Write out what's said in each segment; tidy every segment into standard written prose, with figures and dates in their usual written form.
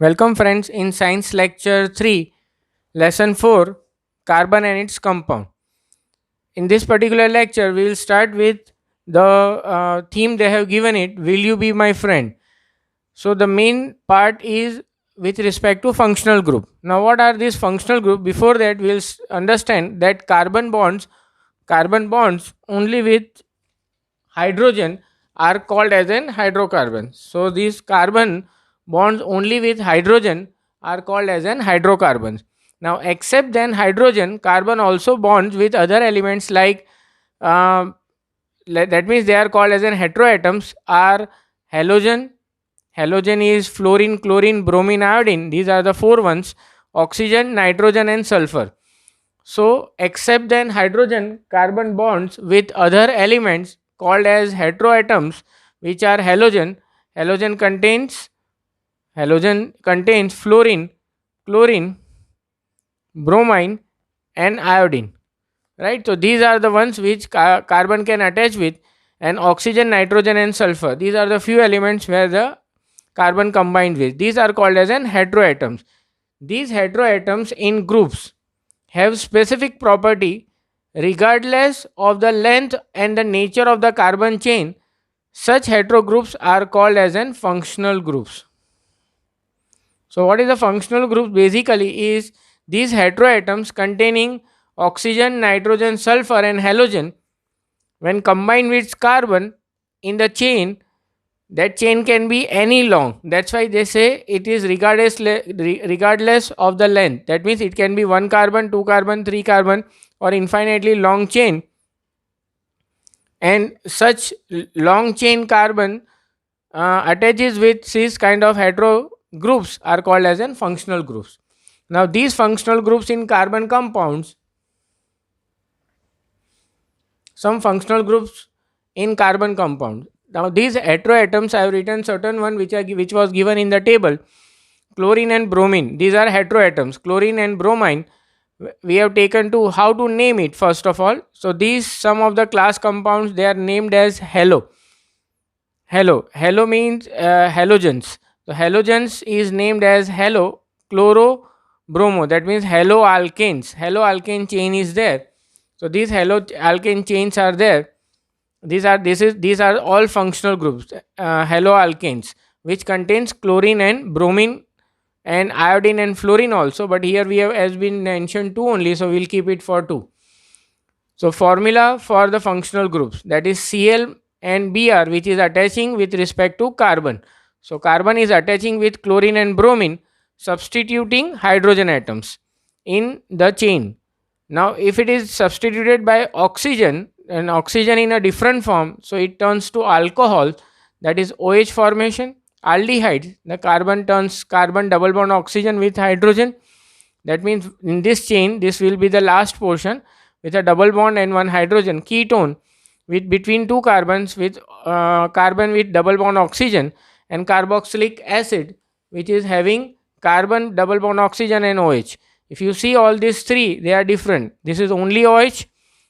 Welcome, friends, in Science Lecture 3, Lesson 4, Carbon and its Compound. In this particular lecture, we will start with the theme they have given it, Will You Be My Friend? So, the main part is with respect to functional group. Now, what are these functional group? Before that, we will understand that carbon bonds only with hydrogen are called as an hydrocarbon. So these carbon bonds only with hydrogen are called as an hydrocarbons. Now, except then hydrogen, carbon also bonds with other elements like that means they are called as an heteroatoms are halogen. Halogen is fluorine, chlorine, bromine, iodine. These are the four ones. Oxygen, nitrogen, and sulfur. So, except then hydrogen, carbon bonds with other elements called as heteroatoms, which are halogen. Halogen contains fluorine, chlorine, bromine, and iodine. Right. So these are the ones which carbon can attach with, and oxygen, nitrogen, and sulfur. These are the few elements where the carbon combined with. These are called as an heteroatoms. These heteroatoms in groups have specific property regardless of the length and the nature of the carbon chain. Such heterogroups are called as an functional groups. So what is a functional group? Basically is these heteroatoms containing oxygen, nitrogen, sulfur, and halogen when combined with carbon in the chain. That chain can be any long. That's why they say it is regardless of the length. That means it can be 1 carbon, 2 carbon, 3 carbon, or infinitely long chain. And such long chain carbon attaches with these kind of hetero groups are called as an functional groups. Now these functional groups in carbon compounds, some functional groups in carbon compounds. Now these heteroatoms I have written certain one which was given in the table. Chlorine and bromine, these are heteroatoms. Chlorine and bromine, we have taken to how to name it first of all. So these some of the class compounds, they are named as halo means halogens. So halogens is named as halo chloro bromo, that means haloalkanes chain is there. So these haloalkane chains are there. These are all functional groups, haloalkanes, which contains chlorine and bromine and iodine and fluorine also, but here we have as been mentioned two only, so we'll keep it for two. So formula for the functional groups, that is Cl and Br, which is attaching with respect to carbon. So carbon is attaching with chlorine and bromine, substituting hydrogen atoms in the chain. Now if it is substituted by oxygen, and oxygen in a different form, so it turns to alcohol, that is OH formation. Aldehyde, the carbon turns carbon double bond oxygen with hydrogen. That means in this chain, this will be the last portion with a double bond and one hydrogen. Ketone with between two carbons with carbon with double bond oxygen, and carboxylic acid which is having carbon double bond oxygen and OH. If you see all these three, they are different. This is only OH.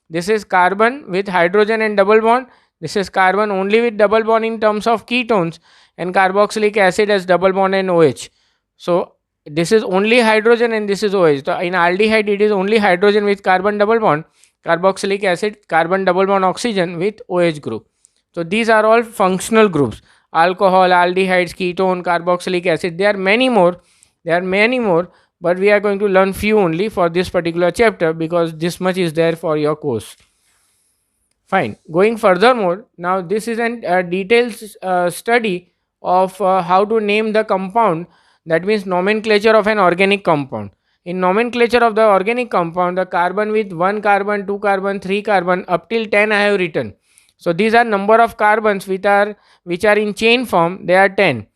This is carbon with hydrogen and double bond. This is carbon only with double bond in terms of ketones, and carboxylic acid as double bond and OH. So this is only hydrogen and this is OH. So in aldehyde it is only hydrogen with carbon double bond, carboxylic acid carbon double bond oxygen with OH group. So these are all functional groups. Alcohol, aldehydes, ketone, carboxylic acid. There are many more. But we are going to learn few only for this particular chapter because this much is there for your course. Fine. Going furthermore, now this is a detailed study of how to name the compound. That means nomenclature of an organic compound. In nomenclature of the organic compound, the carbon with 1 carbon, 2 carbon, 3 carbon up till 10 I have written. So these are number of carbons which are in chain form. They are 10.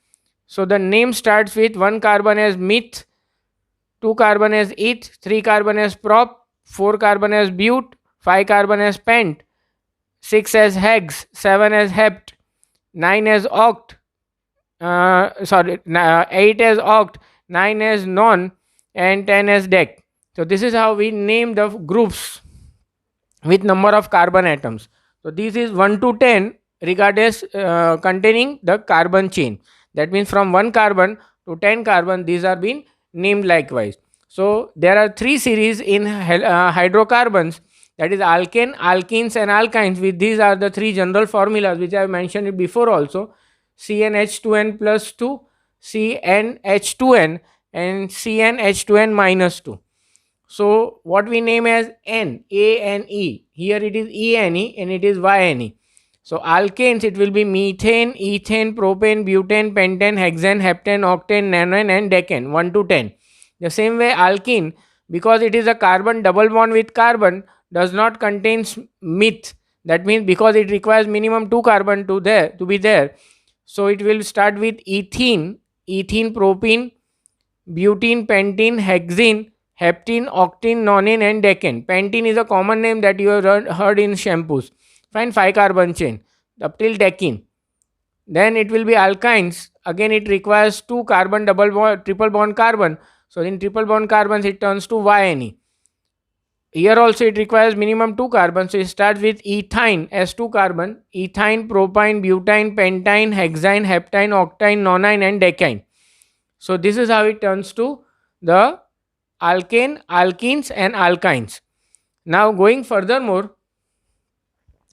So the name starts with 1 carbon as meth, 2 carbon as eth, 3 carbon as prop, 4 carbon as but, 5 carbon as pent, 6 as hex, 7 as hept, 9 as oct, 8 as oct, 9 as non, and 10 as dec. So this is how we name the groups with number of carbon atoms. So this is 1 to 10 regardless containing the carbon chain. That means from 1 carbon to 10 carbon, these are being named likewise. So there are 3 series in hydrocarbons, that is alkane, alkenes and alkynes. With these are the 3 general formulas which I have mentioned it before also: CnH2n plus 2, CnH2n, and CnH2n minus 2. So what we name as N, A and E, here it is ENE and it is YNE. So alkanes, it will be methane, ethane, propane, butane, pentane, hexane, heptane, octane, nanone and decane, 1 to 10. The same way alkene, because it is a carbon double bond with carbon, does not contain meth. That means because it requires minimum 2 carbon to be there. So it will start with ethene, propene, butene, pentene, hexene, heptene, octene, nonene and decane. Pentene is a common name that you have heard in shampoos. Fine, 5 carbon chain up till decene. Then it will be alkynes. Again it requires 2 carbon double bond, triple bond carbon. So in triple bond carbons it turns to YNE. Here also it requires minimum 2 carbons. So it starts with ethyne as 2 carbon. Ethyne, propyne, butane, pentyne, hexyne, heptyne, octyne, nonine and decyne. So this is how it turns to the alkane, alkenes and alkynes. Now going furthermore,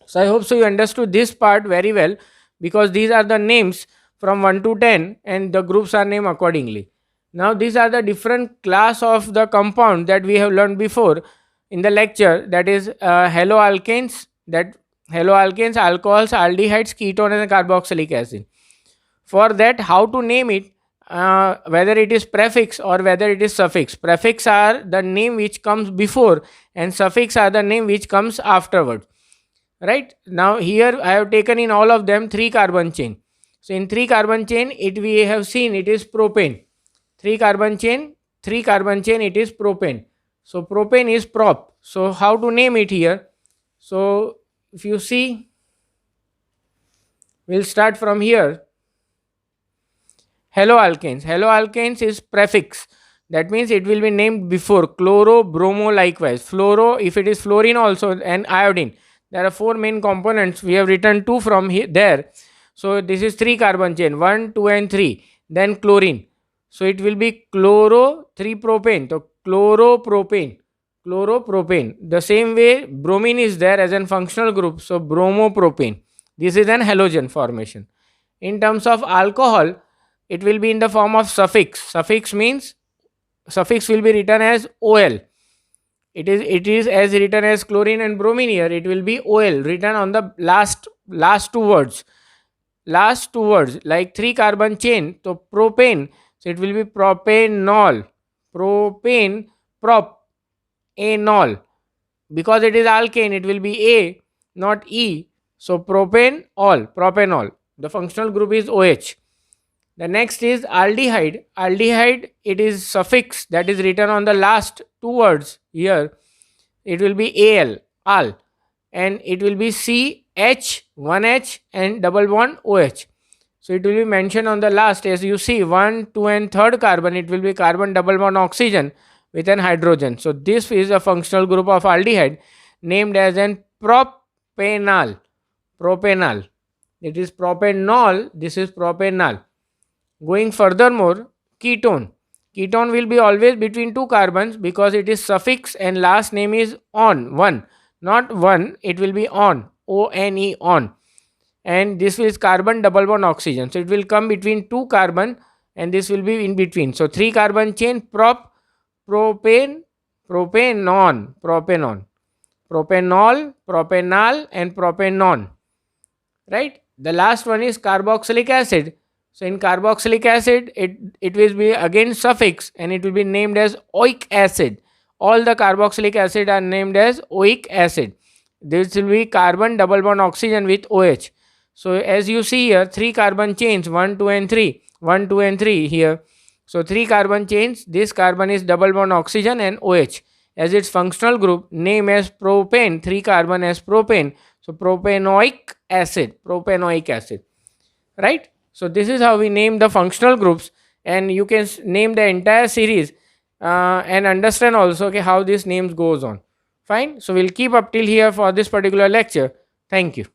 so I hope so you understood this part very well, because these are the names from 1 to 10 and the groups are named accordingly. Now these are the different class of the compound that we have learned before in the lecture, that is haloalkanes, alcohols, aldehydes, ketone and carboxylic acid. For that, how to name it, whether it is prefix or whether it is suffix. Prefix are the name which comes before and suffix are the name which comes afterward. Right, now here I have taken in all of them 3 carbon chain. So in 3 carbon chain, we have seen it is propane. 3 carbon chain, it is propane. So propane is prop. So how to name it here? So if you see, we'll start from here. Haloalkanes is prefix. That means it will be named before. Chloro, bromo likewise. Fluoro, if it is fluorine also, and iodine. There are 4 main components. We have written 2 from here there. So this is 3 carbon chain, 1, 2 and 3. Then chlorine. So it will be chloro 3 propane. So chloropropane. The same way bromine is there as a functional group. So bromopropane. This is an halogen formation. In terms of alcohol, it will be in the form of suffix. Suffix means suffix will be written as OL. It is as written as chlorine and bromine here. It will be OL written on the last two words. Last 2 words, like 3 carbon chain. So propane. So it will be propanol. Propane, anol. Because it is alkane, it will be A, not E. So propanol. The functional group is OH. The next is aldehyde. Aldehyde, it is suffix that is written on the last 2 words here. It will be al, and it will be CH, 1H and double bond OH. So it will be mentioned on the last, as you see 1, 2 and 3rd carbon, it will be carbon double bond oxygen with an hydrogen. So this is a functional group of aldehyde named as an propanal. It is propanol, this is propanal. Going furthermore, ketone. Ketone will be always between 2 carbons because it is suffix and last name is on, 1. Not 1, it will be on, O-N-E, on. And this is carbon double bond oxygen. So it will come between 2 carbon and this will be in between. So 3 carbon chain, propanol, propanal and propanon. Right? The last one is carboxylic acid. So in carboxylic acid, it will be again suffix and it will be named as oic acid. All the carboxylic acid are named as oic acid. This will be carbon double bond oxygen with OH. So as you see here, 3 carbon chains, 1, 2 and 3. 1, 2 and 3 here. So 3 carbon chains, this carbon is double bond oxygen and OH. As its functional group, name as propane, 3 carbon as propane. So propanoic acid. Right? So this is how we name the functional groups, and you can name the entire series and understand also how this names goes on. Fine. So we'll keep up till here for this particular lecture. Thank you.